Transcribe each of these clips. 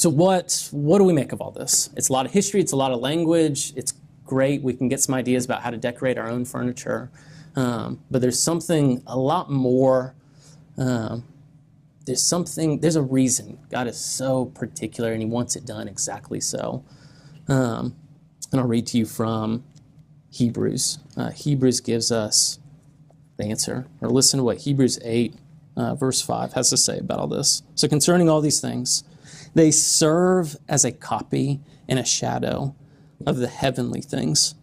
So what do we make of all this? It's a lot of history, it's a lot of language, it's great. We can get some ideas about how to decorate our own furniture. But there's something a lot more. There's a reason God is so particular and he wants it done exactly so. And I'll read to you from Hebrews. Hebrews gives us the answer. Or listen to what Hebrews 8, verse 5 has to say about all this. So concerning all these things, they serve as a copy and a shadow of the heavenly things.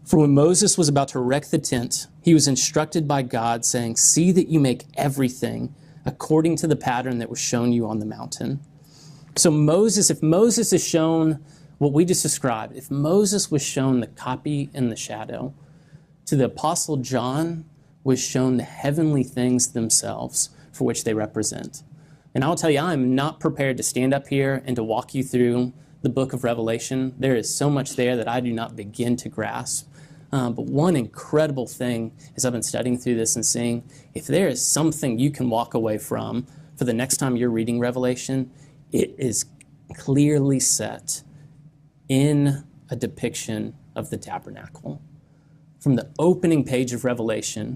For when Moses was about to erect the tent, he was instructed by God, saying, "See that you make everything according to the pattern that was shown you on the mountain." So if Moses is shown what we just described, if Moses was shown the copy and the shadow, to the Apostle John was shown the heavenly things themselves for which they represent. And I'll tell you, I'm not prepared to stand up here and to walk you through the book of Revelation. There is so much there that I do not begin to grasp. But one incredible thing as I've been studying through this and seeing, if there is something you can walk away from for the next time you're reading Revelation, it is clearly set in a depiction of the tabernacle. From the opening page of Revelation,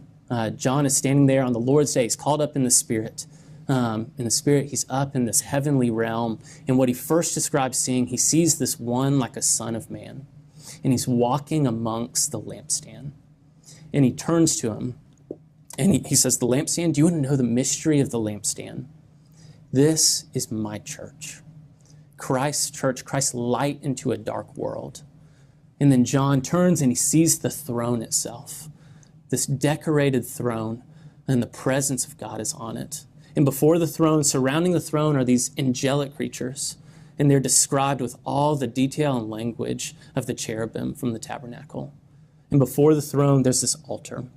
John is standing there on the Lord's day. He's called up in the Spirit. He's up in this heavenly realm. And what he first describes seeing, he sees this one like a son of man. And he's walking amongst the lampstand. And he turns to him and he says, "The lampstand, do you want to know the mystery of the lampstand? This is my church. Christ's church, Christ's light into a dark world." And then John turns and he sees the throne itself, this decorated throne, and the presence of God is on it. And before the throne, surrounding the throne, are these angelic creatures. And they're described with all the detail and language of the cherubim from the tabernacle. And before the throne, there's this altar.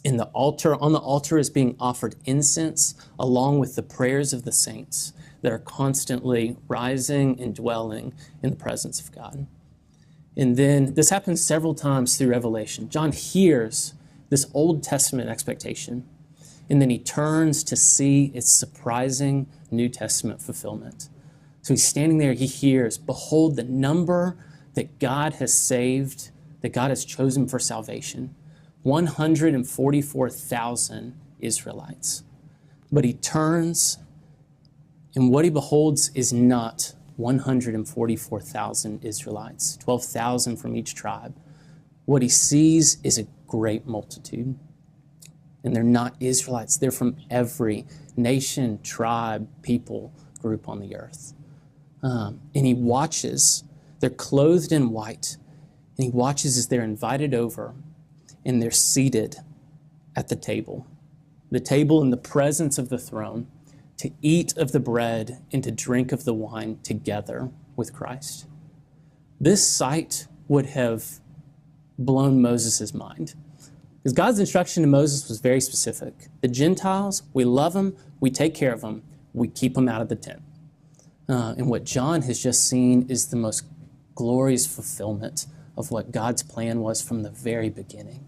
And on the altar is being offered incense along with the prayers of the saints that are constantly rising and dwelling in the presence of God. And then this happens several times through Revelation. John hears this Old Testament expectation, and then he turns to see its surprising New Testament fulfillment. So he's standing there, he hears, "Behold the number that God has saved, that God has chosen for salvation, 144,000 Israelites." But he turns, and what he beholds is not 144,000 Israelites, 12,000 from each tribe. What he sees is a great multitude. And they're not Israelites. They're from every nation, tribe, people, group on the earth. And he watches. They're clothed in white. And he watches as they're invited over and they're seated at the table in the presence of the throne, to eat of the bread and to drink of the wine together with Christ. This sight would have blown Moses' mind. Because God's instruction to Moses was very specific. The Gentiles, we love them, we take care of them, we keep them out of the tent. And what John has just seen is the most glorious fulfillment of what God's plan was from the very beginning.